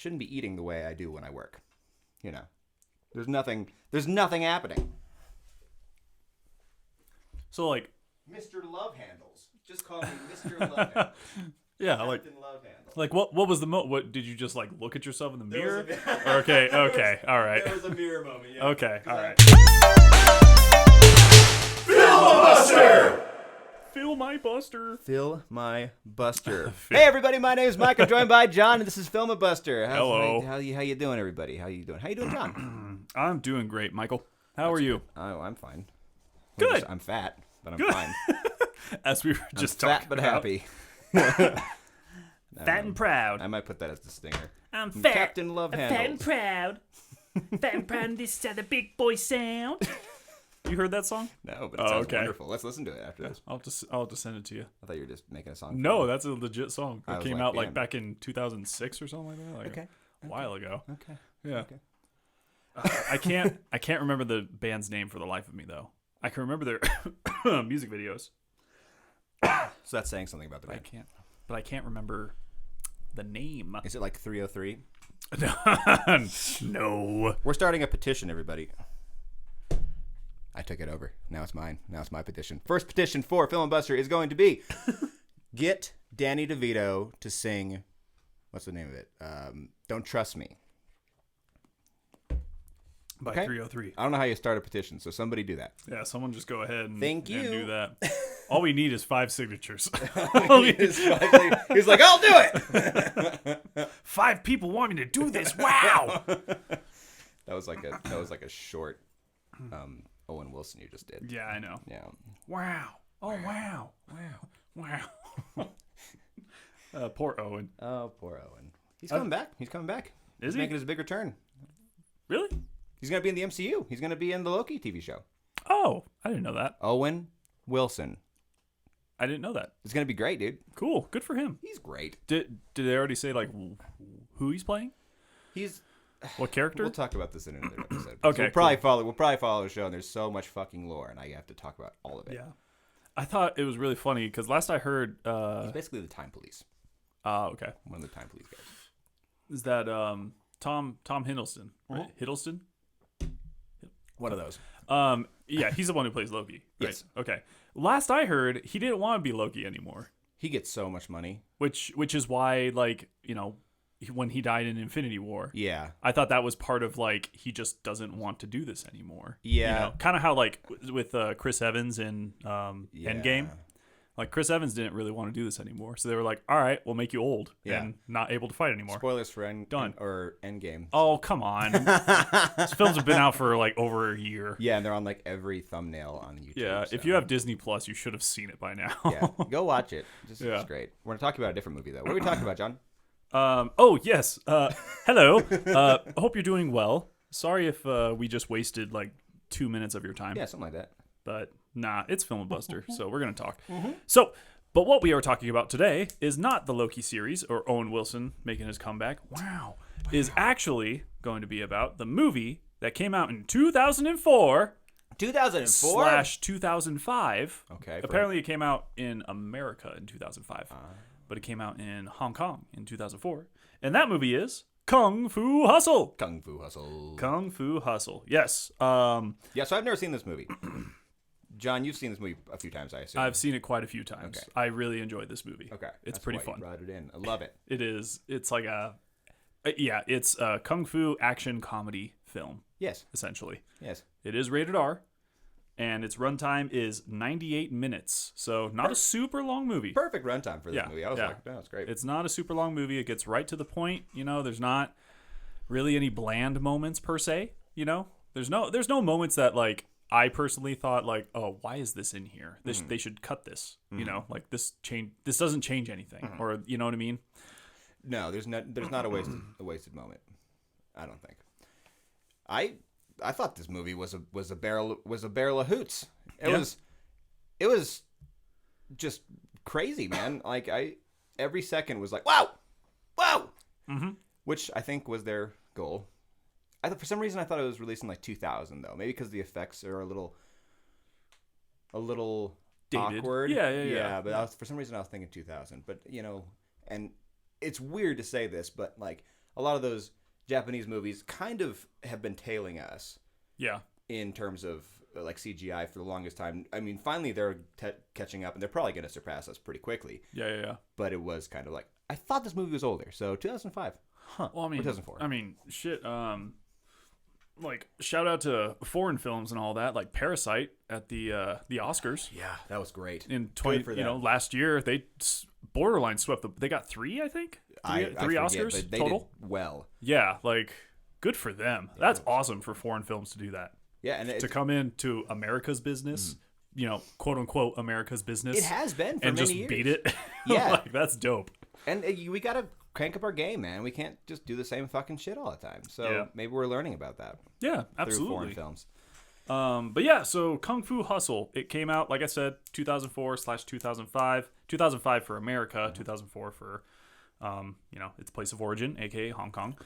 shouldn't be eating the way I do when I work. You know, there's nothing happening. So like, Mr. Love Handles. Just call me Mr. Love Handles. yeah, Captain like, Love Handles. like what was the what did you just like look at yourself in the mirror? There Okay, all right. There was a mirror moment. Yeah. Okay, all right. Filibuster. Fill my buster. Fill my buster. Hey everybody, my name is Mike. I'm joined by John, and this is Filibuster. Hello. How you doing, everybody? How you doing, John? I'm doing great, Michael. How are you? Oh, I'm fine. Good. I'm fat, but I'm Good. fine. As we were just fat talking but about. happy. Fat and proud. I might put that as the stinger. I'm fat. Captain Love Fat and Handles. proud. Fat and proud, and this is how the big boy sound. You heard that song? No, but it sounds okay. wonderful. Let's listen to it after this. I'll just send it to you. I thought you were just making a song. No, that's a legit song. I It was came like, out like damn. back in 2006 or something like that. Like Okay. a while ago. Okay. Yeah. Okay. I can't remember the band's name for the life of me though. I can remember their music videos. So that's saying something about the band. But I can't remember the name. Is it like 303? No. We're starting a petition, everybody. I took it over. Now it's mine. Now it's my petition. First petition for Filibuster is going to be get Danny DeVito to sing. What's the name of it? Don't Trust Me. By Okay. 303. I don't know how you start a petition, so somebody do that. Yeah, someone just go ahead and, Thank and you. do that. All we need is 5 signatures. He's like, I'll do it. 5 people want me to do this. Wow. That was like a short Owen Wilson you just did. Yeah, I know. Yeah. Wow. Oh, wow. Wow. Poor Owen. Oh, poor Owen. He's coming back. He's coming back. Is He's he? making his big return. Really? He's going to be in the MCU. He's going to be in the Loki TV show. Oh, I didn't know that. Owen Wilson. I didn't know that. It's going to be great, dude. Cool. Good for him. He's great. Did they already say like who he's playing? He's. What character? We'll talk about this in another episode. Okay, We'll probably follow the show, and there's so much fucking lore, and I have to talk about all of it. Yeah. I thought it was really funny because last I heard, He's basically the Time Police. okay, One of the Time Police guys. is that Tom Hiddleston? Right? Hiddleston. One of those. Yeah, he's the one who plays Loki. Right? Yes. Okay. Last I heard, he didn't want to be Loki anymore, He gets so much money. which is why, like, when he died in Infinity War, Yeah. I thought that was part of like he just doesn't want to do this anymore. Yeah. Kind of how like with Chris Evans in Endgame. Like Chris Evans didn't really want to do this anymore, so they were like, "All right, we'll make you old and not able to fight anymore." Spoilers for Done. Endgame. Oh, come on! These films have been out for like over a year. Yeah, and they're on like every thumbnail on YouTube. Yeah, so. if you have Disney Plus, you should have seen it by now. Yeah, go watch it. It's Yeah. great. We're going to talk about a different movie, though. What are we talking about, John? Oh yes. Hello. Hope you're doing well. Sorry if we just wasted like 2 minutes of your time. Yeah, something like that. But nah, it's Filibuster, so we're going to talk. So, but what we are talking about today is not the Loki series or Owen Wilson making his comeback. Wow. Is actually going to be about the movie that came out in 2004 2004? / 2005. Okay. Apparently it came out in America in 2005, but it came out in Hong Kong in 2004. And that movie is Kung Fu Hustle. Kung Fu Hustle. Kung Fu Hustle. Yes. Yeah, so I've never seen this movie. John, you've seen this movie a few times, I assume. I've seen it quite a few times. Okay. I really enjoyed this movie. Okay. It's That's pretty why fun. You brought it in. I love it. It is. It's like it's a kung fu action comedy film, Yes. essentially. Yes. It is rated R, and its runtime is 98 minutes. So not a super long movie. Perfect runtime for this Yeah, movie. I was yeah. like, no, it's great. It's not a super long movie. It gets right to the point. There's not really any bland moments per se. There's no moments that like I personally thought like, oh, why is this in here? They should cut this. Like this doesn't change anything, or you know what I mean? No, there's not a wasted moment. I don't think. I thought this movie was a barrel of hoots. It was just crazy, man. Like every second was like, wow, which I think was their goal. For some reason I thought it was released in like 2000 though. Maybe because the effects are a little Dated. awkward. Yeah. But for some reason I was thinking 2000. But and it's weird to say this, but like a lot of those Japanese movies kind of have been tailing us. Yeah. In terms of like CGI for the longest time. I mean, finally they're catching up, and they're probably going to surpass us pretty quickly. Yeah. But it was kind of like, I thought this movie was older. So 2005. Huh. Well, I mean, or 2004. I mean, shit. Like shout out to foreign films and all that, like Parasite at the Oscars. Yeah, that was great. In 20, last year they borderline swept they got 3, I think. Three I forget, Oscars but they total. Did well. Yeah, like good for them. That's awesome for foreign films to do that. Yeah, and to come into America's business, quote unquote America's business. It has been for and many just years. beat it. Yeah, like, that's dope. And we gotta crank up our game, man. We can't just do the same fucking shit all the time. So maybe we're learning about that. Yeah, absolutely. Through foreign films. But yeah, so Kung Fu Hustle. It came out, like I said, 2004/2005. 2005 for America, 2004 for, its place of origin, aka Hong Kong.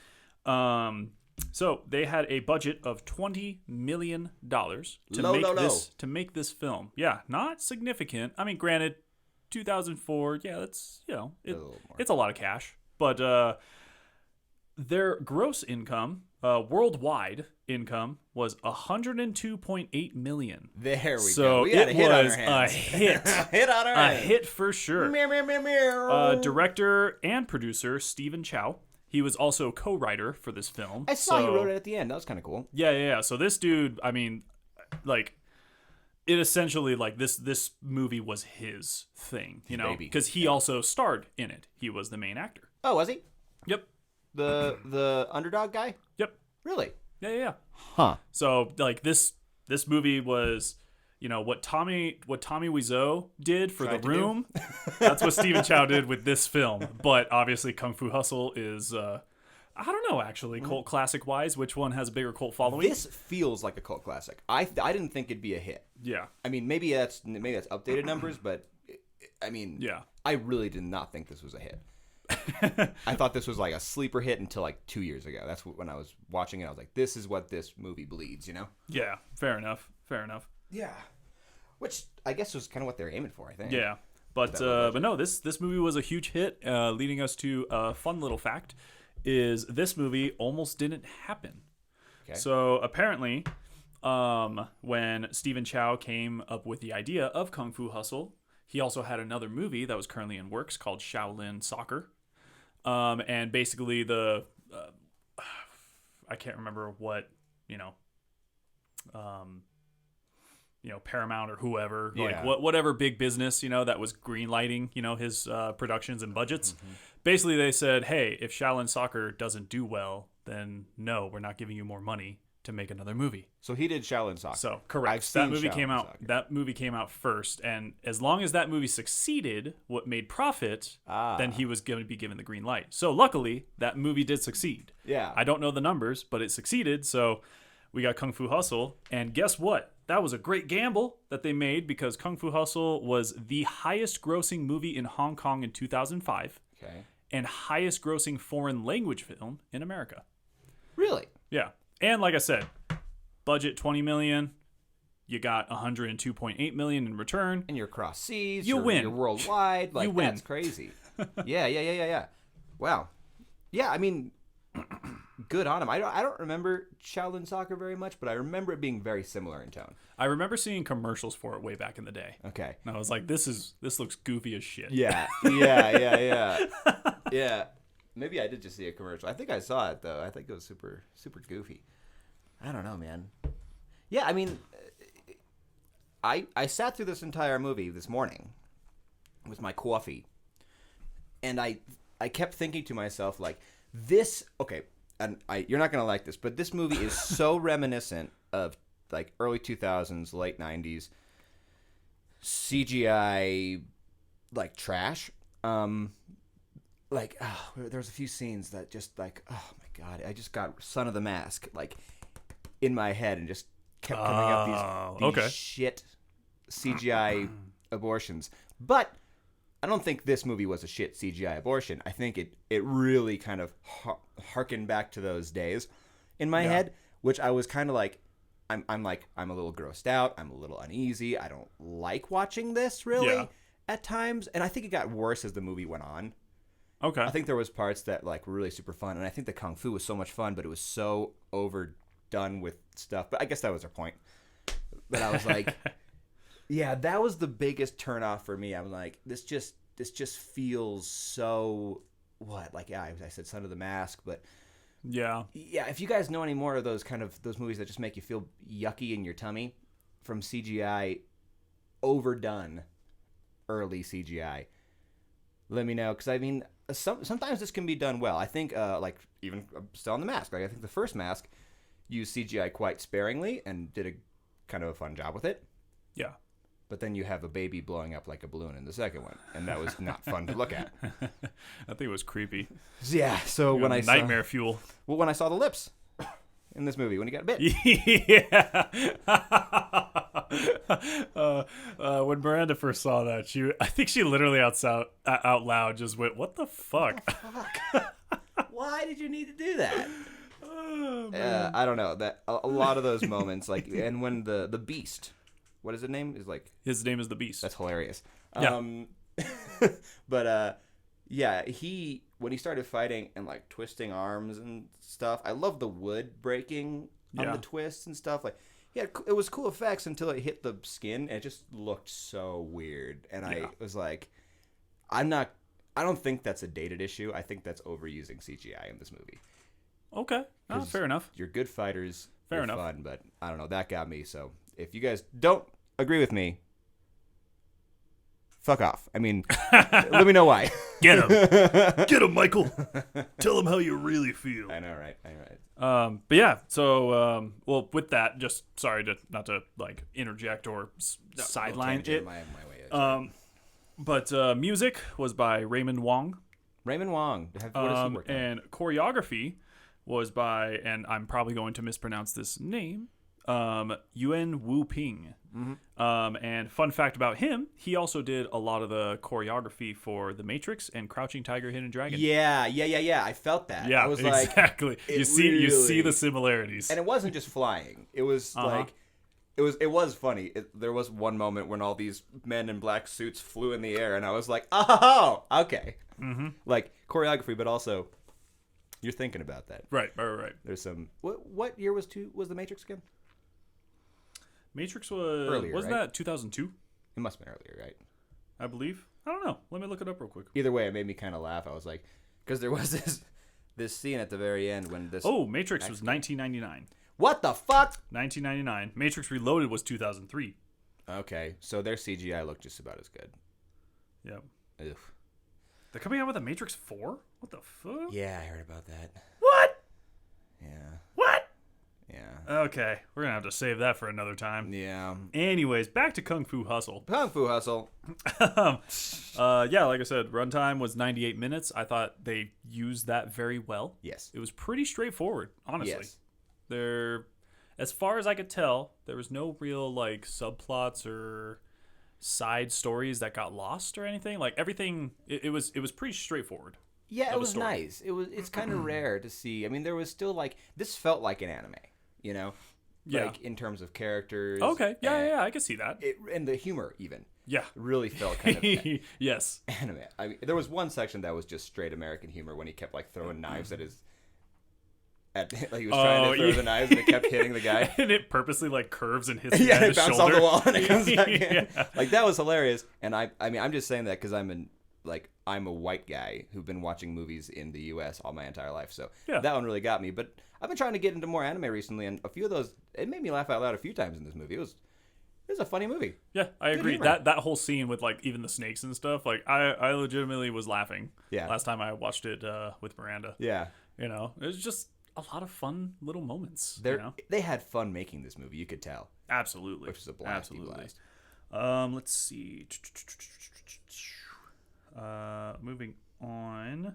So they had a budget of $20 million to make this film. Yeah, not significant. I mean, granted, 2004. Yeah, that's it's a lot of cash. But their gross income, worldwide income, was $102.8 million. There we go. So We had it a hit on was our hands. a hit. Hit on our A hands. hit for sure. Meow, meow, meow, meow. Director and producer Stephen Chow. He was also co-writer for this film. I saw he wrote it at the end. That was kind of cool. Yeah. So this dude, I mean, like, it essentially, like, this movie was his thing, because he also starred in it. He was the main actor. Oh, was he? Yep. The underdog guy? Yep. Really? Yeah. Huh. So, like, this movie was, what Tommy Wiseau did for The Room. That's what Stephen Chow did with this film. But obviously, Kung Fu Hustle is, I don't know, actually, cult classic wise, which one has a bigger cult following? This feels like a cult classic. I didn't think it'd be a hit. Yeah. I mean, maybe that's updated numbers, but I mean, yeah. I really did not think this was a hit. I thought this was like a sleeper hit until like 2 years ago. That's when I was watching it. I was like, this is what this movie bleeds, Yeah, fair enough. Yeah. Which I guess was kind of what they're aiming for, I think. Yeah. But no, this movie was a huge hit, leading us to a fun little fact, is this movie almost didn't happen. Okay. So apparently, when Stephen Chow came up with the idea of Kung Fu Hustle, he also had another movie that was currently in works called Shaolin Soccer. And basically I can't remember what, Paramount or whoever, like whatever big business, that was greenlighting, his productions and budgets. Mm-hmm. Basically, they said, hey, if Shaolin Soccer doesn't do well, then no, we're not giving you more money to make another movie. So he did Shaolin Soccer. So correct. That movie came out first, and as long as that movie succeeded, what made profit, then he was going to be given the green light. So luckily, that movie did succeed. Yeah. I don't know the numbers, but it succeeded. So we got Kung Fu Hustle, and guess what? That was a great gamble that they made, because Kung Fu Hustle was the highest grossing movie in Hong Kong in 2005. Okay. And highest grossing foreign language film in America. Really? Yeah. And like I said, budget $20 million. You got $102.8 million in return. And you're across seas. You win. You're worldwide. Like, you win. That's crazy. Yeah. Wow. Yeah, I mean, good on him. I don't remember Shaolin Soccer very much, but I remember it being very similar in tone. I remember seeing commercials for it way back in the day. Okay. And I was like, this looks goofy as shit. Yeah. Yeah. Maybe I did just see a commercial. I think I saw it, though. I think it was super, super goofy. I don't know, man. Yeah, I mean, I sat through this entire movie this morning with my coffee, and I kept thinking to myself, like, this, okay, and you're not going to like this, but this movie is so reminiscent of, like, early 2000s, late 90s CGI, like, trash. Like, there's a few scenes that just, like, oh my god, I just got Son of the Mask, like, in my head, and just kept coming up these shit CGI abortions. But I don't think this movie was a shit CGI abortion. I think it really kind of harkened back to those days in my head, which I was kind of like, I'm a little grossed out. I'm a little uneasy. I don't like watching this really at times. And I think it got worse as the movie went on. Okay. I think there was parts that like were really super fun, and I think the kung fu was so much fun, but it was so overdone with stuff. But I guess that was their point. But I was like, yeah, that was the biggest turnoff for me. I'm like, this just feels so what? Like, yeah, I said Son of the Mask, but Yeah. yeah, if you guys know any more of those movies that just make you feel yucky in your tummy from CGI, overdone early CGI, let me know, because I mean, sometimes this can be done well. I think like even still on the Mask, like I think the first Mask used CGI quite sparingly and did a kind of a fun job with it. Yeah. But then you have a baby blowing up like a balloon in the second one, and that was not fun to look at. I think it was creepy. Yeah, so when I nightmare fuel. Well, when I saw the lips in this movie when he got bit. Yeah. When Miranda first saw that, I think she literally out loud just went, "What the fuck?" Why did you need to do that? Oh, I don't know. That a lot of those moments, like, and when the Beast, what is his name? Is like his name is the Beast. That's hilarious. Yeah. But yeah, when he started fighting and like twisting arms and stuff, I love the wood breaking on the twists and stuff. Like, yeah, it was cool effects until it hit the skin, and it just looked so weird. And I was like, I don't think that's a dated issue. I think that's overusing CGI in this movie. Okay, no, fair enough. You're good fighters. Fair you're enough. Fun, but I don't know. That got me. So if you guys don't agree with me, fuck off. I mean, let me know why. Get him. Get him, Michael. Tell him how you really feel. I know, right? But yeah, so well, with that, just sorry not to like interject or sideline it. My way. But music was by Raymond Wong. Raymond Wong. What does he work on? And choreography was by, and I'm probably going to mispronounce this name, Yuen Wu Ping. Mm-hmm. And fun fact about him, he also did a lot of the choreography for The Matrix and Crouching Tiger, Hidden Dragon. Yeah. I felt that. Yeah, I was exactly. Like, you see the similarities. And it wasn't just flying. It was like, it was funny. There was one moment when all these men in black suits flew in the air, and I was like, oh, okay. Mm-hmm. Like choreography, but also you're thinking about that. Right. There's some. What year was The Matrix again? Matrix was earlier, wasn't right? that 2002? It must have been earlier, right? I believe. I don't know. Let me look it up real quick. Either way, it made me kind of laugh. I was like, because there was this scene at the very end when this. Oh, Matrix was 1999. What the fuck? 1999. Matrix Reloaded was 2003. Okay, so their CGI looked just about as good. Yep. Ugh. They're coming out with a Matrix 4? What the fuck? Yeah, I heard about that. What? Yeah. What? Yeah. Okay, we're gonna have to save that for another time. Yeah. Anyways, back to Kung Fu Hustle. Kung Fu Hustle. Yeah, like I said, runtime was 98 minutes. I thought they used that very well. Yes. It was pretty straightforward, honestly. Yes. There, as far as I could tell, there was no real like subplots or side stories that got lost or anything. Like everything, it was pretty straightforward. Yeah, it was story. nice. It's kind of rare to see. I mean, there was still like this felt like an anime, you know? Yeah. Like in terms of characters. Okay. Yeah, I can see that. And the humor even. Yeah. Really felt kind of yes. anime. I mean, there was one section that was just straight American humor when he kept like throwing knives at his. Like he was trying to throw the knives and it kept hitting the guy. And it purposely like curves and hits the yeah, guy in it the bounced shoulder. off the wall and it comes back in. Yeah. Like that was hilarious. And I mean, I'm just saying that because I'm a white guy who've been watching movies in the U.S. all my entire life. So Yeah. that one really got me. But I've been trying to get into more anime recently, and a few of those, it made me laugh out loud a few times in this movie. It was a funny movie. Yeah, I agree. humor. That whole scene with like even the snakes and stuff, like I legitimately was laughing. Yeah. Last time I watched it with Miranda. Yeah. You know, it was just a lot of fun little moments. They had fun making this movie. You could tell. Absolutely. Which is a blasty Absolutely. blast. Let's see. Moving on.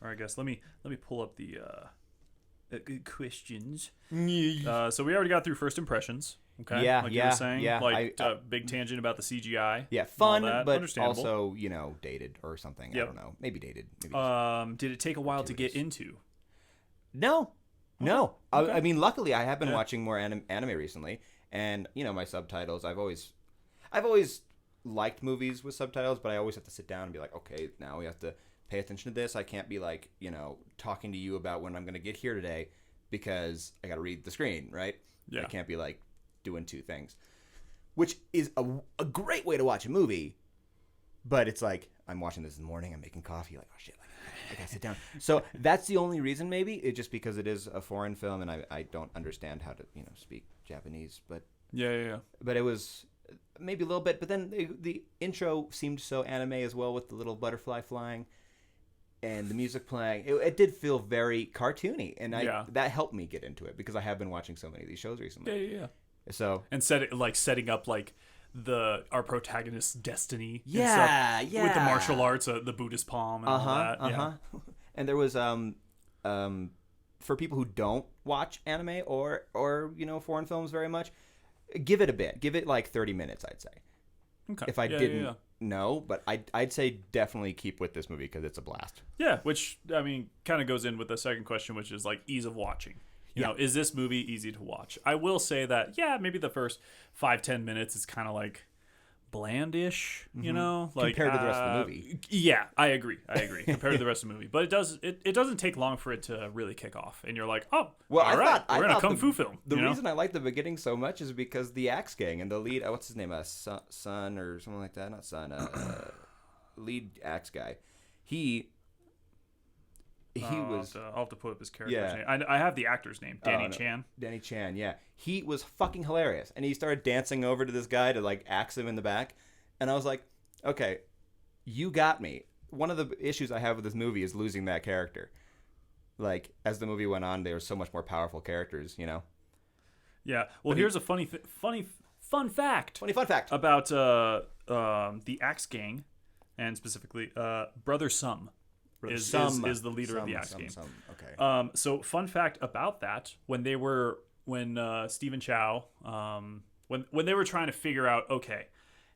Or I guess let me pull up the questions. So we already got through first impressions. Okay. Yeah, like you were yeah, saying. yeah. Like big tangent about the CGI. Yeah, and fun, all that. but Understandable. also, dated or something. Yep. I don't know. Maybe dated. Maybe Did it take a while to get into? No. Okay. I mean, luckily, I have been watching more anime recently, and my subtitles. I've always liked movies with subtitles, but I always have to sit down and be like, okay, now we have to pay attention to this. I can't be like, talking to you about when I'm going to get here today because I got to read the screen, right? Yeah. I can't be like doing two things, which is a great way to watch a movie. But it's like, I'm watching this in the morning, I'm making coffee, like, oh shit, I gotta sit down. So that's the only reason, maybe. It's just because it is a foreign film and I don't understand how to, speak Japanese. But Yeah. But it was maybe a little bit. But then the intro seemed so anime as well, with the little butterfly flying and the music playing. It did feel very cartoony, and that helped me get into it because I have been watching so many of these shows recently. Yeah. So And setting up like our protagonist's destiny. Yeah. With the martial arts, the Buddhist palm and all that. Yeah. And there was for people who don't watch anime or foreign films very much, give it a bit. Give it like 30 minutes, I'd say. Okay. If I didn't know, but I'd say definitely keep with this movie because it's a blast. Yeah, which I mean kind of goes in with the second question, which is like ease of watching. You know, is this movie easy to watch? I will say that, maybe the first 5-10 minutes is kind of like blandish, like compared to the rest of the movie. Yeah, I agree. Compared to the rest of the movie, but it doesn't take long for it to really kick off, and you're like, oh, well, all right, we're in a kung fu film. The reason I like the beginning so much is because the Axe Gang and the lead, what's his name, Son or something like that, not Son, lead Axe guy, I'll have to put up his character's name. I have the actor's name, Danny Chan. Danny Chan, yeah. He was fucking hilarious. And he started dancing over to this guy to, like, axe him in the back. And I was like, okay, you got me. One of the issues I have with this movie is losing that character. Like, as the movie went on, they were so much more powerful characters, Yeah. Well, here's a fun fact. Funny fun fact. About the Axe Gang, and specifically Brother Sum. Is the leader of the Axe Gang. Okay. So fun fact about that, when Stephen Chow, when they were trying to figure out, okay,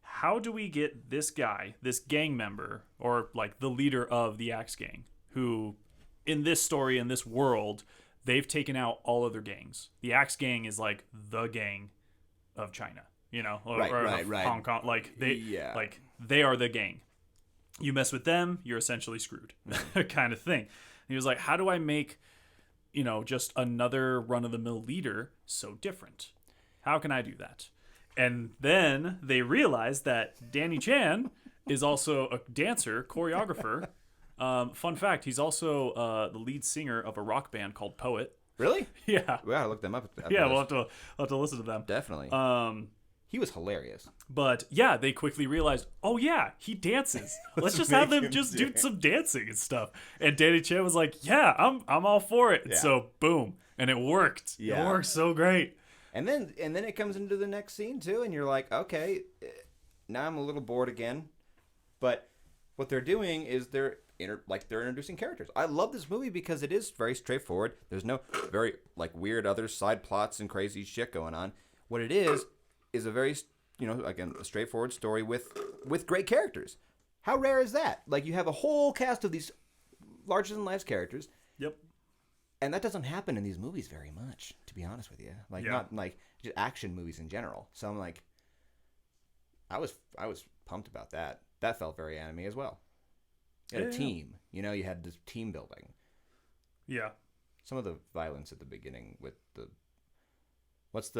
how do we get this guy, this gang member, or like the leader of the Axe Gang, who in this story, in this world, they've taken out all other gangs. The Axe Gang is like the gang of China, or Hong Kong. Like they are the gang. You mess with them, you're essentially screwed, kind of thing. And he was like, how do I make, just another run-of-the-mill leader so different? How can I do that? And then they realized that Danny Chan is also a dancer, choreographer. Fun fact, he's also the lead singer of a rock band called Poet. Really? Yeah. We gotta look them up. We'll have to listen to them. Definitely. He was hilarious. But yeah, they quickly realized, oh yeah, he dances. Let's just have them just do some dancing and stuff. And Danny Chan was like, yeah, I'm all for it. Yeah. So boom, and it worked. Yeah. It worked so great. And then it comes into the next scene too, and you're like, okay, now I'm a little bored again. But what they're doing is they're introducing characters. I love this movie because it is very straightforward. There's no very like weird other side plots and crazy shit going on. What it is a very, again, a straightforward story with great characters. How rare is that? Like, you have a whole cast of these larger-than-life characters. Yep. And that doesn't happen in these movies very much, to be honest with you. Like, not like just action movies in general. So I'm like, I was pumped about that. That felt very anime as well. You had a team. You had this team building. Yeah. Some of the violence at the beginning with the... What's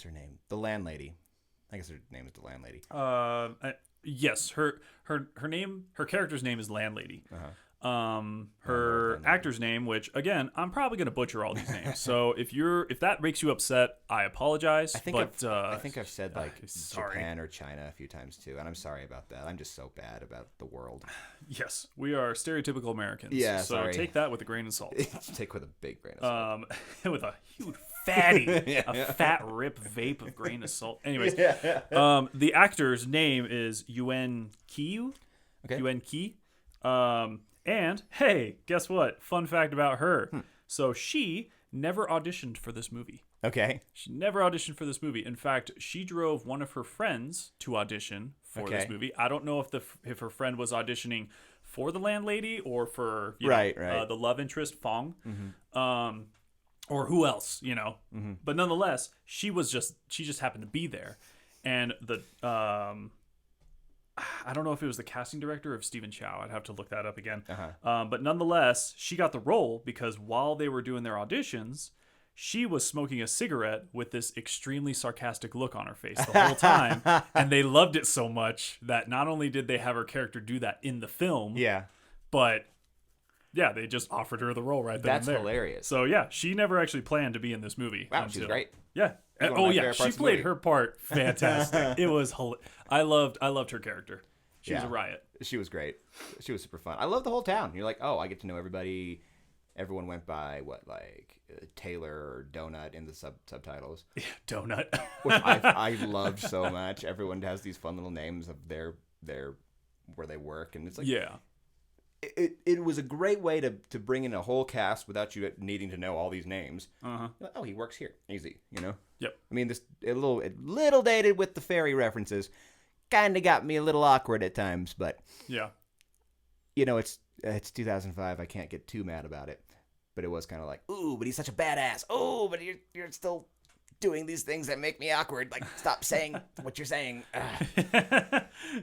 her name? The landlady. I guess her name is the landlady. Yes, her character's name is Landlady. Uh-huh. Her actor's name, which again, I'm probably gonna butcher all these names. So if that makes you upset, I apologize. I think I've said like Japan or China a few times too, and I'm sorry about that. I'm just so bad about the world. Yes, we are stereotypical Americans. Yeah, so sorry. Take that with a grain of salt. Take with a big grain of salt. With a huge fatty, a fat rip vape of grain of salt. Anyways, the actor's name is Yuen Kiu. Okay. Yuen Ki. And hey, guess what? Fun fact about her. So she never auditioned for this movie. Okay. She never auditioned for this movie. In fact, she drove one of her friends to audition for this movie. I don't know if her friend was auditioning for the landlady or for the love interest Fong, or who else, Mm-hmm. But nonetheless, she just happened to be there, and I don't know if it was the casting director or if Stephen Chow. I'd have to look that up again. Uh-huh. But nonetheless, she got the role because while they were doing their auditions, she was smoking a cigarette with this extremely sarcastic look on her face the whole time. And they loved it so much that not only did they have her character do that in the film, Yeah. but yeah, they just offered her the role right then That's and there. hilarious. So yeah, she never actually planned to be in this movie. Wow, she was great. Yeah. One of Oh my yeah, favorite she parts of the played movie. her part fantastic. It was I loved her character. She was a Yeah. riot. She was great. She was super fun. I love the whole town. You're like, oh, I get to know everybody. Everyone went by Taylor or Donut in the subtitles, Yeah, donut. which I loved so much. Everyone has these fun little names of their where they work, and it's like Yeah. It was a great way to bring in a whole cast without you needing to know all these names. Uh-huh. Oh, he works here. Easy, you know. Yep. I mean, this a little dated with the fairy references. Kind of got me a little awkward at times, but Yeah. you know, it's 2005. I can't get too mad about it. But it was kind of like, ooh, but he's such a badass. Oh, but you're still doing these things that make me awkward. Like, stop saying what you're saying.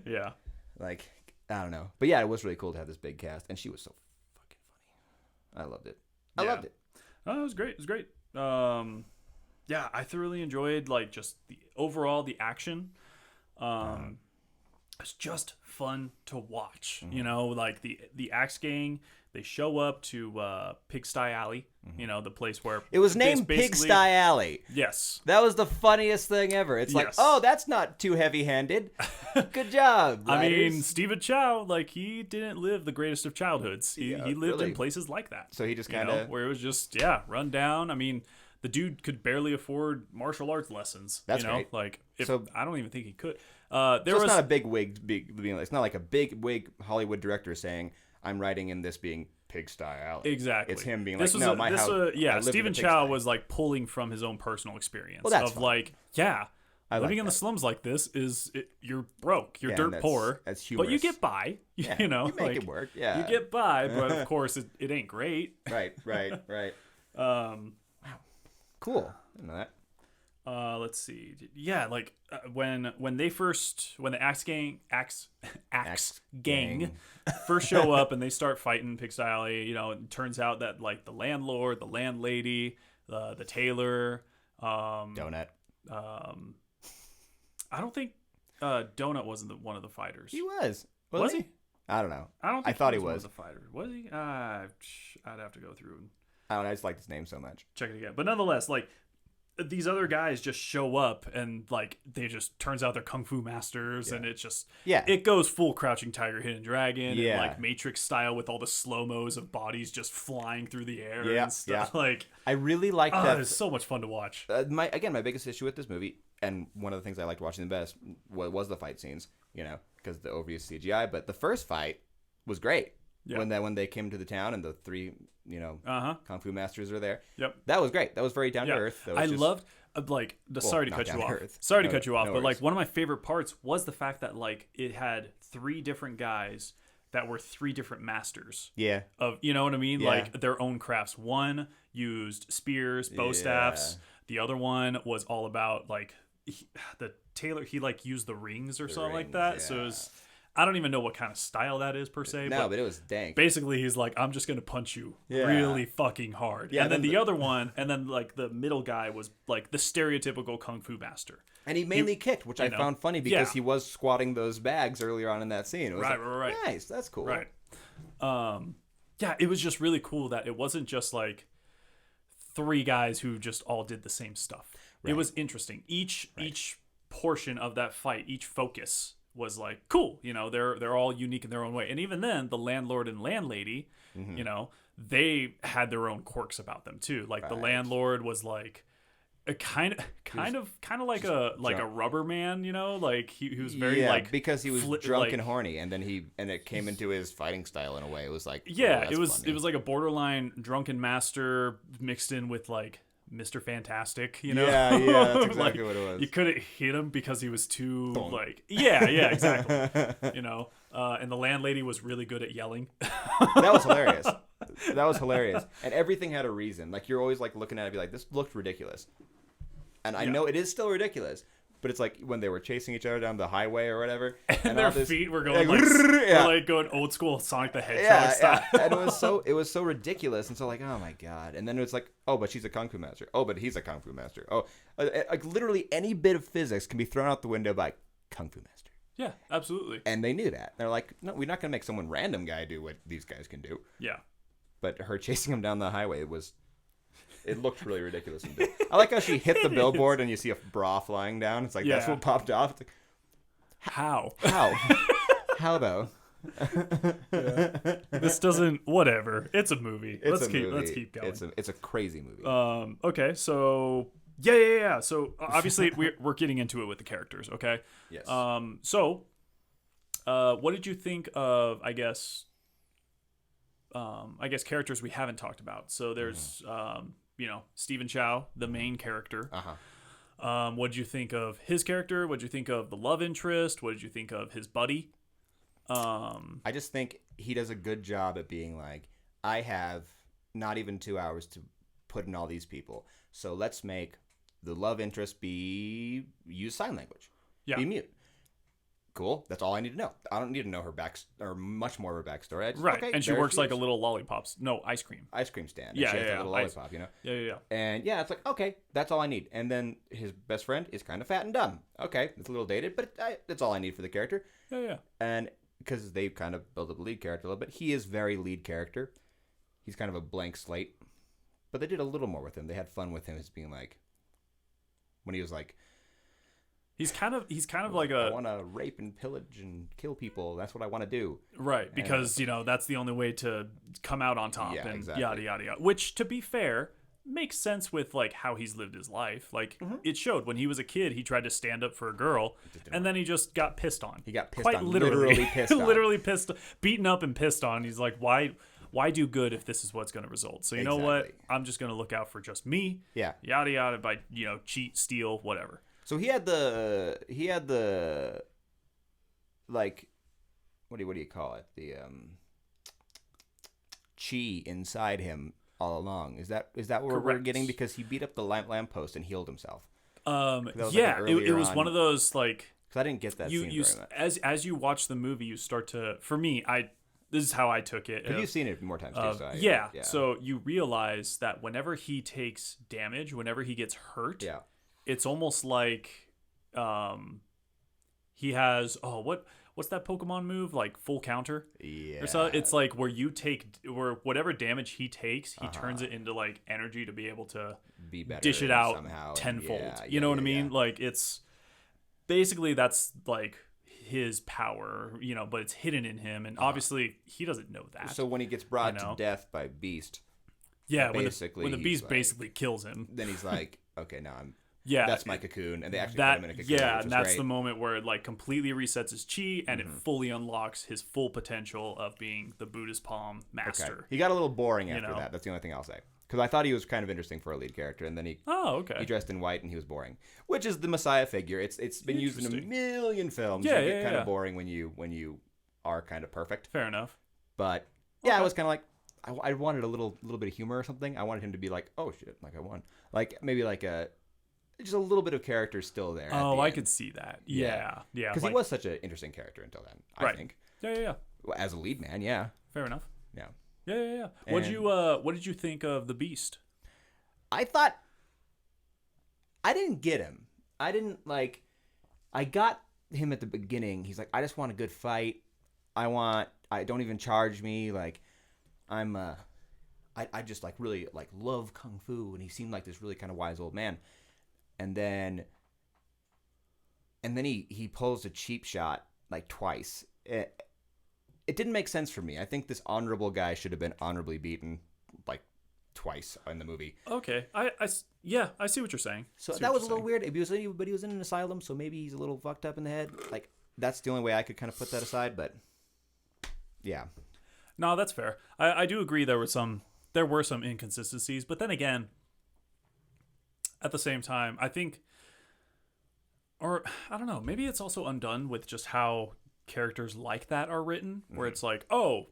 Yeah. Like, I don't know. But yeah, it was really cool to have this big cast, and she was so fucking funny. I loved it. I loved it. Oh, it was great. It was great. Yeah, I thoroughly enjoyed like just the action. It's just fun to watch. You know, like the Axe Gang, they show up to Pigsty Alley. You know, the place where It was it's named basically- Pigsty Alley. Yes. That was the funniest thing ever. It's like, Yes. oh, that's not too heavy-handed. Good job, I writers. mean, Stephen Chow, like he didn't live the greatest of childhoods. He lived really. in places like that. So he just you know, kinda- where it was just run down. I mean, the dude could barely afford martial arts lessons. That's you know, great. like So- I don't even think he could. So There it's was not a big wig. It's not like a big wig Hollywood director saying, "I'm writing in this being Pigsty Alley." exactly. It's him being This like, was "No, a- my this house." was- I yeah, lived in a Stephen Chow pigsty. was like pulling from his own personal experience Well, that's of fine. like, I like living in the that. slums like this is you're broke, you're Yeah, dirt and poor, that's but you humorous. get by. Yeah, You know, you make like, it work. Yeah, you get by, but of course it ain't great. right. Um, Cool. I didn't know that. let's see. Yeah, like when the Axe Gang Gang. first show up and they start fighting Pigsty Alley, you know, it turns out that like the landlord, the landlady, the tailor, Donut. I don't think Donut wasn't one of the fighters. He was. Was he? I don't know. I don't. I Think thought he one was. of the fighter. Was he? I'd have to go through and I don't know. I just like his name so much. check it again. But nonetheless, like these other guys just show up and like they just turns out they're kung fu masters and it's just Yeah. it goes full Crouching Tiger, Hidden Dragon and Yeah. like Matrix style with all the slow-mos of bodies just flying through the air Yeah, and stuff. Like I really like that. it's so much fun to watch. My biggest issue with this movie, and one of the things I liked watching the best, was the fight scenes. You know, because the overused CGI. But the first fight was great. Yeah. When they came to the town and the three, you know, kung fu masters are there. Yep. That was great. That was very down to Yeah. earth. That I was just- loved sorry to not cut you down to off. earth. Sorry to No- cut you off, no but worries. like one of my favorite parts was the fact that like it had 3 different guys that were 3 different masters Yeah. of, you know what I mean? Yeah. Like their own crafts. One used spears, bow staffs. The other one was all about like the tailor. He like used the rings or something like rings, that. So yeah. it was, I don't even know what kind of style that is per se. No, but it was dank. basically he's like, I'm just gonna punch you really fucking hard. Yeah, and then then the other one, and then like the middle guy was like the stereotypical kung fu master. And he mainly kicked, which I know, found funny because yeah. he was squatting those bags earlier on in that scene. It was Right. nice. That's cool. Right. Yeah, it was just really cool that it wasn't just like 3 guys who just all did the same stuff. It was interesting. Each portion of that fight, each focus was like cool. You know, they're all unique in their own way. And even then, the landlord and landlady, you know, they had their own quirks about them too. Like the landlord was like a kind of like a rubber man, you know, like he was very like because he was drunk like- and horny, and then it came into his fighting style in a way. It was like it was like a borderline drunken master mixed in with like Mr. Fantastic, you know? Yeah, that's exactly Like, what it was. You couldn't hit him because he was too like exactly. You know, and the landlady was really good at yelling. That was hilarious. That was hilarious, and everything had a reason. Like you're always like looking at it, and be like, this looked ridiculous, and I know it is still ridiculous, But it's like when they were chasing each other down the highway or whatever, and their feet were going like going old school Sonic the Hedgehog style. And it was so ridiculous, and so like, oh my god. And then it's like, oh, but she's a kung fu master. Oh, but he's a kung fu master. Oh, like literally any bit of physics can be thrown out the window by kung fu master. Yeah, absolutely. And they knew that. They're like, no, we're not gonna make someone random guy do what these guys can do. Yeah. But her chasing him down the highway it looked really ridiculous. I like how she hit the billboard and you see a bra flying down. It's like, that's what popped off. It's like, how? How though? This doesn't. Whatever. It's a movie. Let's keep going. It's a crazy movie. Okay. So yeah. So obviously we're getting into it with the characters. Okay. Yes. So, what did you think of? I guess characters we haven't talked about. So there's Stephen Chow, the main character. What did you think of his character? What did you think of the love interest? What did you think of his buddy? I just think he does a good job at being like, I have not even 2 hours to put in all these people, so let's make the love interest use sign language, be mute. Cool. That's all I need to know. I don't need to know her much more of her backstory. Right. Okay, and she works like a little ice cream stand. Yeah, she has a little lollipop, you know? Yeah. And yeah, it's like, okay, that's all I need. And then his best friend is kind of fat and dumb. Okay, it's a little dated, but that's all I need for the character. Yeah. And because they kind of build up the lead character a little bit, he is very lead character. He's kind of a blank slate. But they did a little more with him. They had fun with him as being like, when he was like, He's kind of like I want to rape and pillage and kill people. That's what I want to do. Right, because that's the only way to come out on top. Yeah, and exactly. Yada yada yada. Which, to be fair, makes sense with like how he's lived his life. Like it showed when he was a kid, he tried to stand up for a girl, and then he just got pissed on. He got pissed Quite on. Literally pissed on. Literally pissed, beaten up and pissed on. He's like, why do good if this is what's going to result? So you know what? I'm just going to look out for just me. Yeah. Yada yada. By cheat, steal, whatever. So he had the like, what do you call it? The chi inside him all along. Is that what we're getting? Because he beat up the lamppost and healed himself. It was one of those like. Because I didn't get that scene very much. As you watch the movie, you start to. For me, this is how I took it. Because you've seen it more times too. So yeah. So you realize that whenever he takes damage, whenever he gets hurt, it's almost like he has what's that Pokemon move, like full counter? Yeah. Or so it's like where whatever damage he takes, he turns it into like energy to be able to be better, dish it out somehow. tenfold. You know what I mean? Yeah. Like it's basically that's like his power, but it's hidden in him, and obviously he doesn't know that. So when he gets brought to death by Beast, when the Beast basically kills him, then he's like, okay, now I'm. Yeah, that's my cocoon, and they actually put him in a cocoon. Yeah, and that's great. The moment where it like completely resets his chi, and it fully unlocks his full potential of being the Buddha's palm master. Okay. He got a little boring after that. That's the only thing I'll say. Because I thought he was kind of interesting for a lead character, and then he dressed in white and he was boring, which is the Messiah figure. It's been used in a million films. Yeah, you get kind of boring when you are kind of perfect. Fair enough. But I was kind of like I wanted a little bit of humor or something. I wanted him to be like, oh shit, like I won, like maybe like just a little bit of character still there. Oh, I could see that. Yeah. Because he was such an interesting character until then. I think. Yeah. As a lead man, yeah. Fair enough. Yeah. Yeah. What did you think of the Beast? I thought I didn't get him. I got him at the beginning. He's like, I just want a good fight. I don't even charge me. Like, I just like really like love kung fu, and he seemed like this really kind of wise old man. And then he pulls a cheap shot like twice. It didn't make sense for me. I think this honorable guy should have been honorably beaten like twice in the movie. Okay, I see what you're saying. So that was a little weird. But he was in an asylum, so maybe he's a little fucked up in the head. Like that's the only way I could kind of put that aside. But yeah, no, that's fair. I do agree there were some inconsistencies, but then again, at the same time, I think, or I don't know, maybe it's also undone with just how characters like that are written, where it's like, I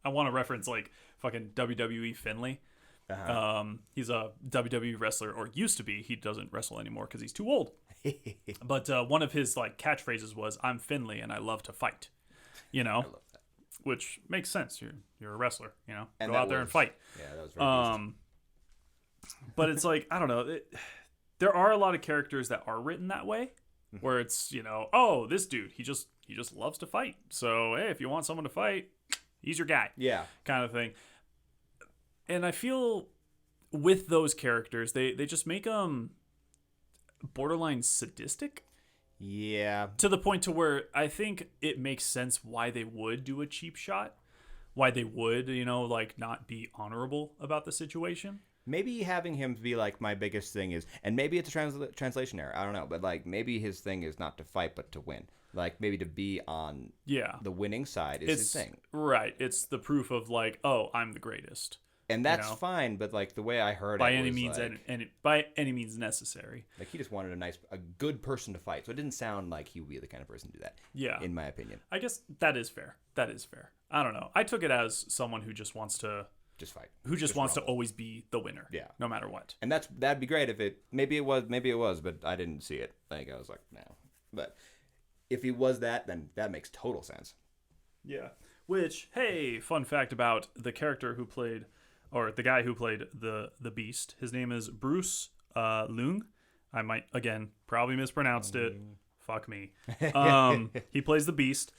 want to reference like fucking WWE Finley, He's a WWE wrestler, or used to be. He doesn't wrestle anymore because he's too old. But one of his like catchphrases was, "I'm Finley and I love to fight." You know, which makes sense. You're a wrestler. You know, And go out there and fight. Yeah, that was very But it's like, I don't know. There are a lot of characters that are written that way, where it's, you know, oh, this dude, he just loves to fight. So hey, if you want someone to fight, he's your guy. Yeah. Kind of thing. And I feel with those characters, they just make them borderline sadistic. Yeah. To the point to where I think it makes sense why they would do a cheap shot, why they would, you know, like not be honorable about the situation. Maybe having him be like, my biggest thing is, and maybe it's a translation error, I don't know, but like maybe his thing is not to fight but to win. Like maybe to be on the winning side is his thing. Right. It's the proof of like, oh, I'm the greatest. And that's fine, but like the way I heard by it any was means like, by any means necessary. Like he just wanted a good person to fight. So it didn't sound like he would be the kind of person to do that. Yeah. In my opinion. I guess that is fair. That is fair. I don't know. I took it as someone who just wants to fight. Who just wants to always be the winner. Yeah. No matter what. And that'd be great if maybe it was, but I didn't see it. Like I was like, no. But if he was that, then that makes total sense. Yeah. Which, hey, fun fact about the character who played, or the guy who played the Beast. His name is Bruce Leung. I might, again, probably mispronounced it. Fuck me. He plays the Beast.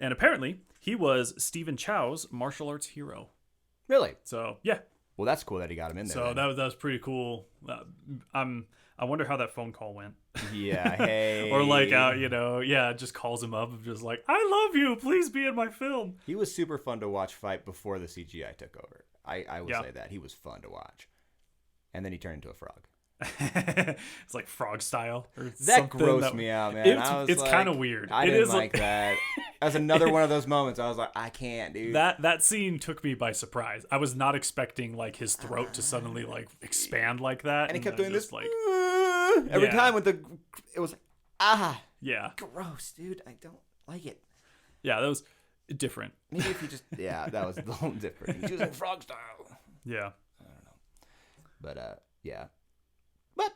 And apparently, he was Stephen Chow's martial arts hero. Really? So, yeah. Well, that's cool that he got him in there. So that was pretty cool. I wonder how that phone call went. Yeah, hey. Or like, just calls him up and just like, I love you. Please be in my film. He was super fun to watch fight before the CGI took over. I will say that. He was fun to watch. And then he turned into a frog. It's like frog style. Or that grossed me out, man. It's like, kind of weird. I didn't like that. That was another one of those moments. I was like, I can't, dude. That scene took me by surprise. I was not expecting like his throat to suddenly like expand like that. And he kept doing this like every time with it was like, yeah, gross, dude. I don't like it. Yeah, that was different. Maybe if you just that was a little different. He's using frog style. Yeah, I don't know, but yeah. But,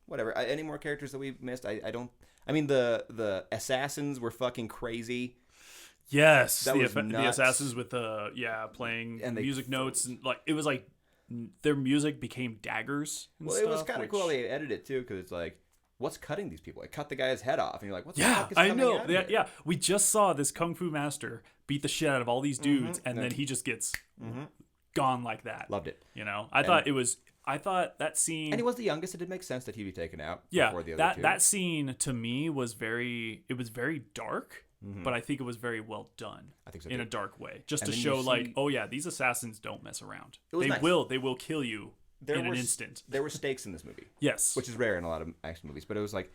whatever. Any more characters that we missed? I don't... I mean, the assassins were fucking crazy. Yes. That was nuts. The assassins with playing and music notes. And like it was like their music became daggers and stuff. It was kind of cool how they edited it, too, because it's like, what's cutting these people? It cut the guy's head off, and you're like, what the fuck is coming out of here? Yeah. We just saw this Kung Fu master beat the shit out of all these dudes, and then he just gets gone like that. Loved it. I thought that scene... And he was the youngest. It did make sense that he'd be taken out before the other two. That scene, to me, was very dark, but I think it was very well done. I think so, in a dark way. Just to show, these assassins don't mess around. They will kill you in an instant. There were stakes in this movie. Yes. Which is rare in a lot of action movies. But it was like,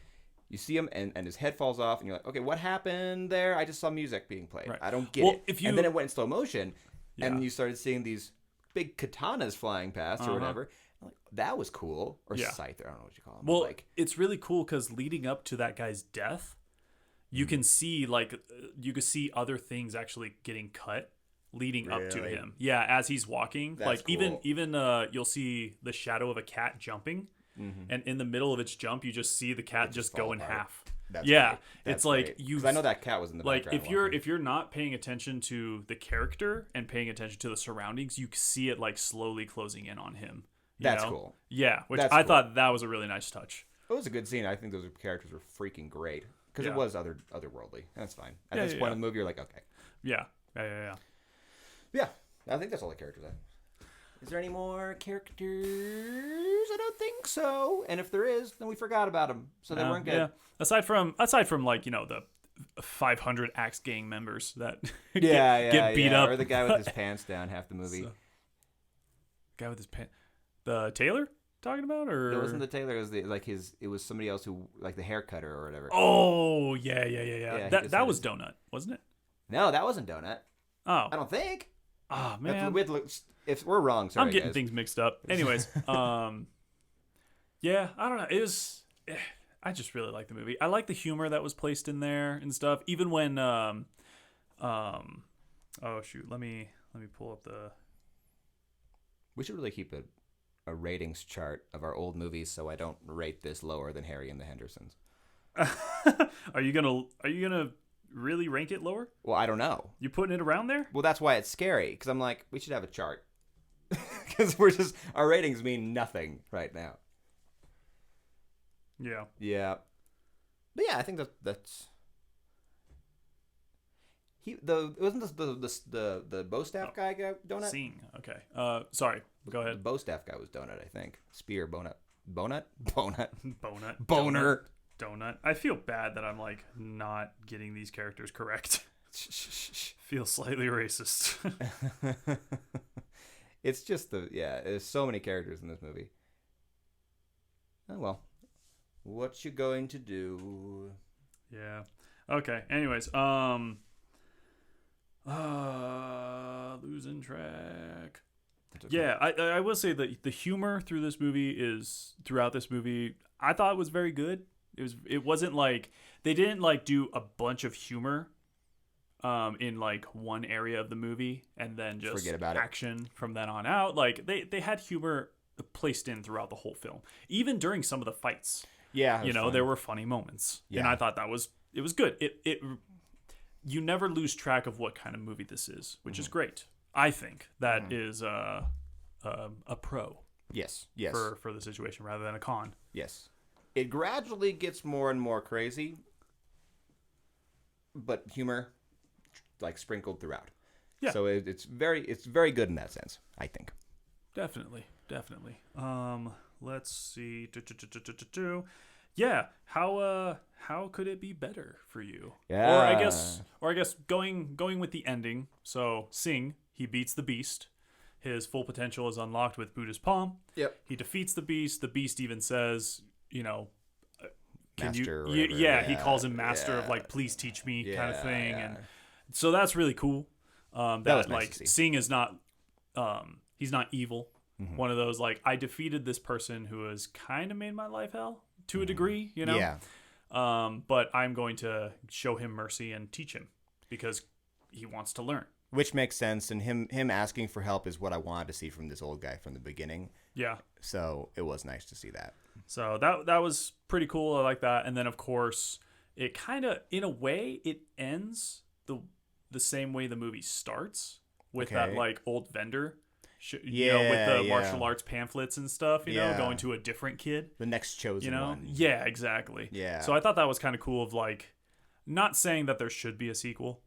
you see him, and his head falls off, and you're like, okay, what happened there? I just saw music being played. Right. I don't get it. And then it went in slow motion, and you started seeing these big katanas flying past or whatever. Like, that was cool. Or scythe, I don't know what you call them. Well, it's really cool because leading up to that guy's death, you can see other things actually getting cut leading up to him. Yeah, as he's walking. That's cool. even you'll see the shadow of a cat jumping, and in the middle of its jump, you just see the cat just go in half. That's great. It's great. Like I know that cat was in the background. If you're not paying attention to the character and paying attention to the surroundings, you see it like slowly closing in on him. That's cool. Yeah, I thought that was a really nice touch. It was a good scene. I think those characters were freaking great because it was otherworldly. That's fine. At this point in the movie, you're like, okay. Yeah. Yeah, I think that's all the characters. Is there any more characters? I don't think so. And if there is, then we forgot about them, so they weren't good. Yeah. Aside from like the 500 Axe Gang members that get beat up, or the guy with his pants down half the movie. Guy with his pants. The tailor talking about, or it wasn't the tailor. It was it was somebody else who like the hair cutter or whatever. Oh yeah. That was Donut, wasn't it? No, that wasn't Donut. Oh, I don't think. Oh man, if we're wrong, sorry, I'm getting guys. things mixed up. Anyways, I don't know. It was. I just really like the movie. I like the humor that was placed in there and stuff. Even when oh shoot, let me pull up the. We should really keep a ratings chart of our old movies so I don't rate this lower than Harry and the Hendersons. Are you gonna really rank it lower? Well, I don't know. You putting it around there? Well, that's why it's scary, because I'm like, we should have a chart. Because our ratings mean nothing right now. Yeah. Yeah. But yeah, I think that's wasn't the Bo Staff guy donut? Seeing. Okay. Sorry. Go ahead. The Bo Staff guy was donut, I think. Spear Bonut. Bonut? Bonut. Boner. Donut. I feel bad that I'm like not getting these characters correct. Feel slightly racist. It's just there's so many characters in this movie. Oh well. What you going to do? Yeah. Okay. Anyways, losing track. Okay. Yeah, I will say that the humor throughout this movie, I thought was very good. It wasn't like they didn't like do a bunch of humor in like one area of the movie and then just forget about action from then on out. Like they had humor placed in throughout the whole film, even during some of the fights. Yeah, there were funny moments, yeah. and I thought it was good. You never lose track of what kind of movie this is, which is great. I think that is a pro. Yes. For the situation rather than a con. Yes. It gradually gets more and more crazy, but humor like sprinkled throughout. Yeah. So it's very good in that sense, I think. Definitely. Let's see. Yeah. How could it be better for you? Yeah. Or I guess going with the ending. So Sing, he beats the beast. His full potential is unlocked with Buddha's palm. Yep. He defeats the beast. The beast even says, Master. he calls him master of like, please teach me kind of thing. Yeah. And so that's really cool. That That was nice like to see. Sing is not, he's not evil. Mm-hmm. One of those like I defeated this person who has kind of made my life hell to a degree, Yeah. But I'm going to show him mercy and teach him because he wants to learn. Which makes sense, and him asking for help is what I wanted to see from this old guy from the beginning. Yeah. So it was nice to see that. So that was pretty cool. I like that. And then of course it kind of, in a way, it ends the same way the movie starts with that like old vendor. With the martial arts pamphlets and stuff, going to a different kid. The next chosen one. Yeah, exactly. Yeah. So I thought that was kind of cool of like, not saying that there should be a sequel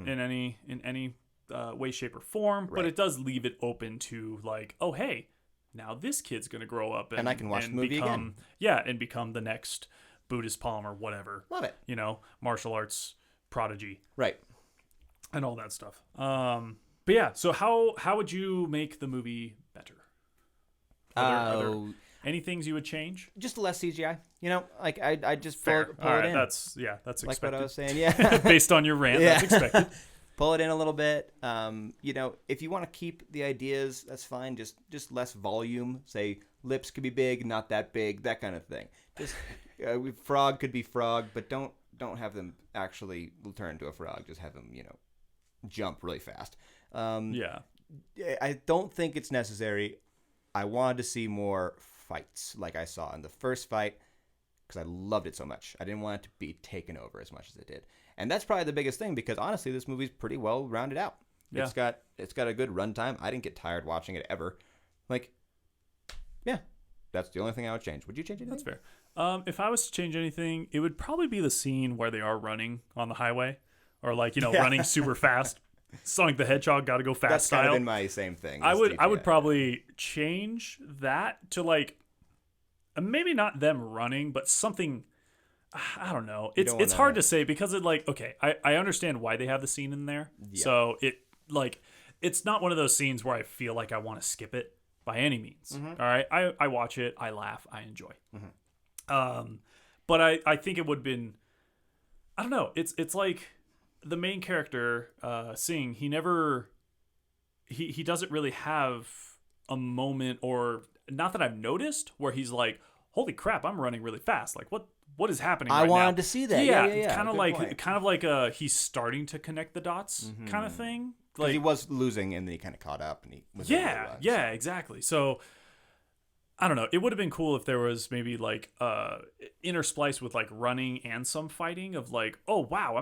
in any way, shape, or form, but it does leave it open to like, oh, hey, now this kid's going to grow up and I can watch the movie again. Yeah, and become the next Buddhist palm or whatever. Love it. Martial arts prodigy. Right. And all that stuff. But yeah, so how would you make the movie better? Are there any things you would change? Just less CGI. Like I just Fair. pull All it right, in. that's like expected. what I was saying. Yeah. Based on your rant, Yeah. that's expected. Pull it in a little bit. If you want to keep the ideas, that's fine. Just less volume. Say lips could be big, not that big, that kind of thing. Just frog could be frog, but don't have them actually turn into a frog. Just have them, jump really fast. Yeah. I don't think it's necessary. I wanted to see more fights like I saw in the first fight because I loved it so much. I didn't want it to be taken over as much as it did. And that's probably the biggest thing because honestly, this movie's pretty well rounded out. Yeah. It's got a good runtime. I didn't get tired watching it ever. Like, yeah, that's the only thing I would change. Would you change anything? That's fair. If I was to change anything, it would probably be the scene where they are running on the highway or like, running super fast. Sonic the Hedgehog got to go fast That's style. kind of been my same thing. I would probably change that to like maybe not them running, but something. I don't know. It's hard to say because it like okay, I understand why they have the scene in there. Yeah. So it's not one of those scenes where I feel like I want to skip it by any means. Mm-hmm. All right, I watch it, I laugh, I enjoy. Mm-hmm. But I think it would have been. I don't know. It's like. The main character, Sing, he doesn't really have a moment or not that I've noticed where he's like, holy crap, I'm running really fast. Like what is happening right now? I wanted to see that. Yeah. Kind of like he's starting to connect the dots kind of thing. Because he was losing, and then he kind of caught up, and he was yeah, exactly. So I don't know. It would have been cool if there was maybe like interspliced with like running and some fighting of like, oh wow,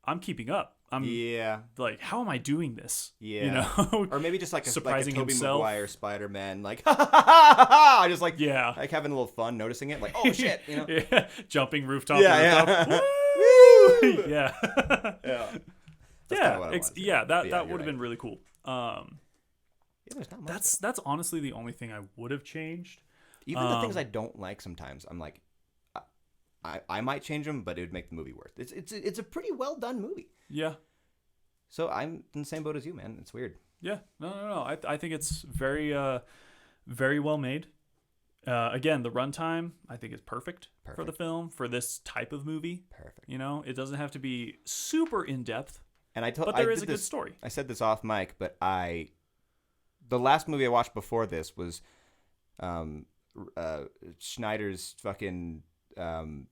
I'm keeping up. Like, how am I doing this? Yeah. You know? Or maybe just like a Surprising Tobey himself. Maguire Spider-Man, like ha ha ha ha ha, just like like having a little fun noticing it, like oh shit, you know? Yeah. Jumping rooftop. Yeah, to rooftop. yeah. Woo! Yeah. Yeah. That would have been really cool. There's not much That's honestly the only thing I would have changed. Even the things I don't like sometimes, I'm like, I might change them, but it would make the movie worth. It's a pretty well done movie. Yeah. So I'm in the same boat as you, man. It's weird. Yeah. No. I think it's very very well made. Again, the runtime I think is perfect for the film, for this type of movie. Perfect. You know, it doesn't have to be super in depth. And but there is a good story. I said this off mic, but the last movie I watched before this was Schneider's fucking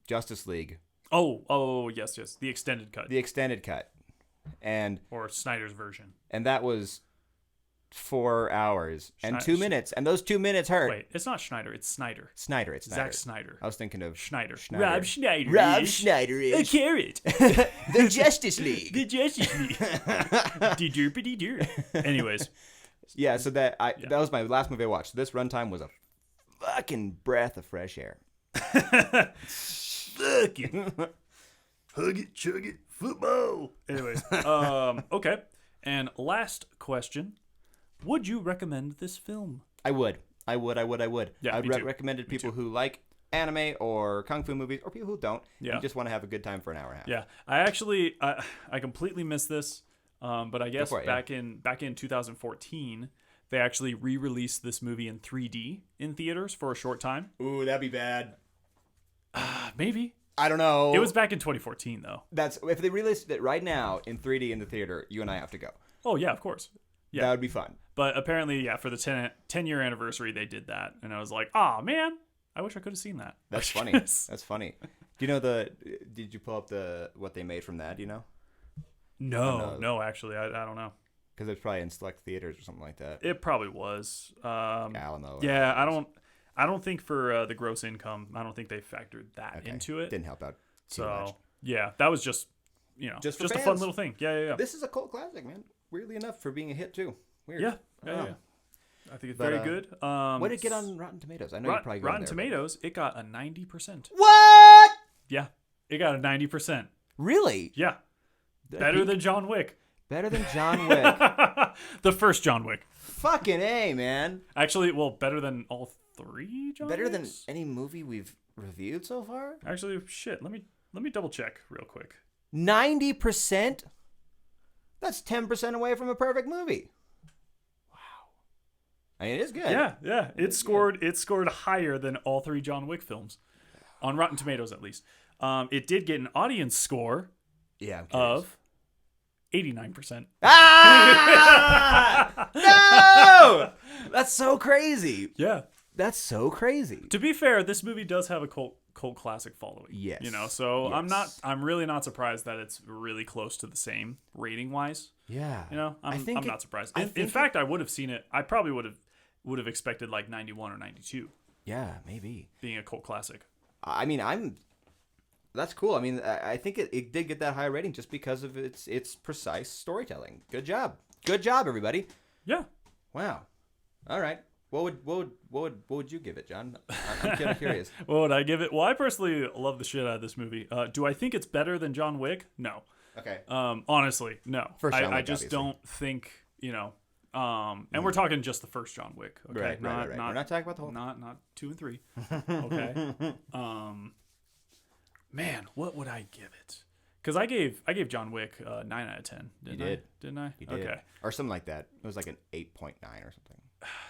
Justice League. Oh, yes. The extended cut. The extended cut. Or Snyder's version. And that was 4 hours and 2 minutes, and those 2 minutes hurt. Wait, it's not Schneider, it's Snyder. It's Snyder. Zack Snyder. I was thinking of Schneider. Rob Schneider. Rob Schneider is A carrot. the Justice League. The Justice League. De-derpity-der. Anyways. Yeah, so that was my last movie I watched. This runtime was a fucking breath of fresh air. Fucking hug it, chug it, football. Anyways, okay. And last question: would you recommend this film? I would. Yeah, I'd me too. recommend it to people who like anime or kung fu movies, or people who don't. Yeah. And just want to have a good time for an hour and a half. Yeah, I completely missed this, but I guess back in 2014. They actually re-released this movie in 3D in theaters for a short time. Ooh, that'd be bad. Maybe. I don't know. It was back in 2014, though. If they released it right now in 3D in the theater, you and I have to go. Oh, yeah, of course. Yeah. That would be fun. But apparently, for the 10-year anniversary, they did that. And I was like, oh, man, I wish I could have seen that. That's funny. That's funny. Do you know did you pull up what they made from that? Do you know? No, actually, I don't know. Because it's probably in select theaters or something like that. It probably was. Alamo. Yeah, I don't think for the gross income, I don't think they factored that into it. Didn't help out too much. Yeah, that was just just a fun little thing. Yeah. This is a cult classic, man. Weirdly enough, for being a hit too. Weird. Yeah. I think it's very good. What did it get on Rotten Tomatoes? I know you're probably going Rotten Tomatoes, it got a 90%. What? Yeah, it got a 90%. Really? Yeah. Better than John Wick. Better than John Wick. The first John Wick. Fucking A, man. Actually, better than all 3 John Better Wicks? than any movie we've reviewed so far? Actually, shit. Let me double check real quick. 90%? That's 10% away from a perfect movie. Wow. I mean, it is good. Yeah. It scored higher than all 3 John Wick films. On Rotten Tomatoes, at least. It did get an audience score of 89%. Ah! No! That's so crazy. Yeah. That's so crazy. To be fair, this movie does have a cult classic following. Yes. So yes. I'm really not surprised that it's really close to the same rating wise. Yeah. I'm not surprised. In fact, I would have seen it. I probably would have expected like 91 or 92. Yeah, maybe. Being a cult classic. I mean, that's cool. I mean, I think it did get that high rating just because of its precise storytelling. Good job, everybody. Yeah. Wow. All right. What would you give it, John? I'm kind of curious. What would I give it? Well, I personally love the shit out of this movie. Do I think it's better than John Wick? No. Okay. Honestly, no. First John Wick, I just obviously. don't think and we're talking just the first John Wick. Okay. Right. We're not talking about the whole. Not 2 and 3. Okay. Man, what would I give it? Because I gave John Wick 9 out of 10. Didn't I? You did. Okay. Or something like that. It was like an 8.9 or something.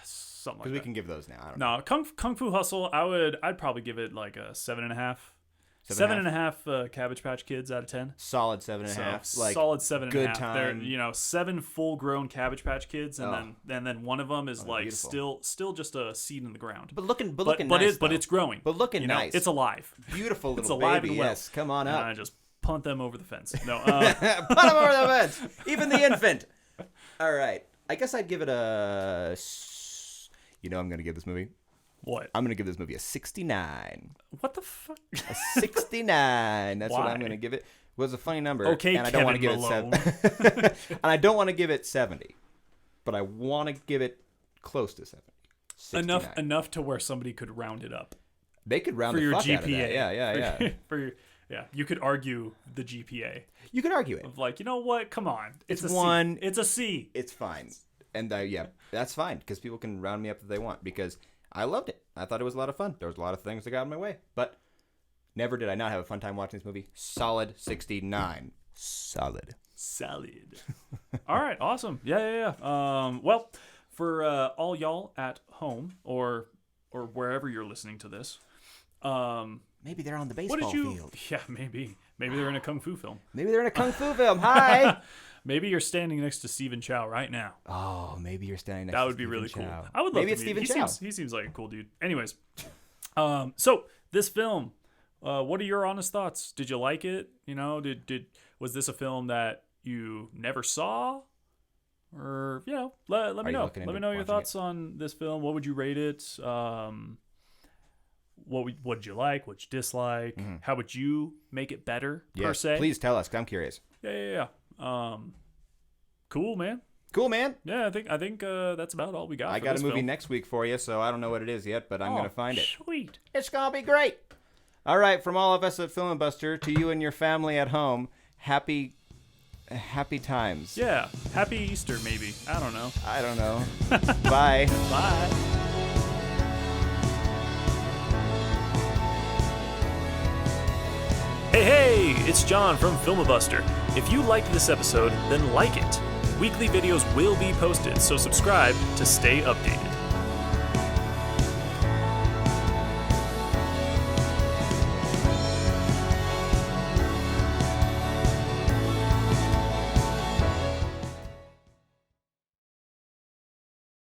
Something like that. Because we can give those now. I don't know. Kung Fu Hustle, I'd probably give it like a 7.5. 7.5 Cabbage Patch Kids out of 10. Solid 7.5. So, solid 7.5. Good time. They're 7 full-grown Cabbage Patch Kids, and then one of them is like beautiful. still just a seed in the ground. But looking nice. But it's growing. But looking nice. It's alive. Beautiful little it's alive baby. And well. Yes, come on up. And I just punt them over the fence. No, punt them over the fence. Even the infant. All right. I guess I'd give it a. I'm gonna give this movie. What? I'm gonna give this movie a 69. What the fuck? A 69. That's what I'm Why? gonna give it. It was a funny number. Okay, and I don't want to give Malone. it 7. And I don't want to give it 70, but I want to give it close to 70. 69. Enough to where somebody could round it up They could round for the your fuck GPA. out of that. Yeah. For your, yeah, you could argue the GPA You could argue it. of like, you know what? Come on, It's a C. one. It's a C. It's fine. And yeah, that's fine because people can round me up if they want because I loved it. I thought it was a lot of fun. There was a lot of things that got in my way, but never did I not have a fun time watching this movie. Solid 69. Solid. All right, awesome. Yeah. Well, for all y'all at home or wherever you're listening to this, Maybe they're on the what baseball did you? field. Yeah, maybe they're in a kung fu film. Maybe they're in a kung fu film. Hi. Maybe you're standing next to Stephen Chow right now. Oh, maybe you're standing next That to would be Stephen really Chow. cool. I would love Maybe to it's meet him. Stephen Chow. He seems like a cool dude. Anyways, so this film, what are your honest thoughts? Did you like it? Was this a film that you never saw? Or let me you know. looking Let me into know your watching thoughts on this film. What would you rate it? What did you like? What did you dislike? Mm-hmm. How would you make it better per Yes, se? please tell us. 'Cause I'm curious. Yeah. Cool, man. Cool, man. Yeah, I think that's about all we got. I for got a this movie film. next week for you, so I don't know what it is yet, but I'm going to find it. Sweet. It's going to be great. All right, from all of us at Filibuster to you and your family at home, happy times. Yeah. Happy Easter, maybe. I don't know. I don't know. Bye. Bye. Hey, it's John from Filmabuster. If you liked this episode, then like it. Weekly videos will be posted, so subscribe to stay updated.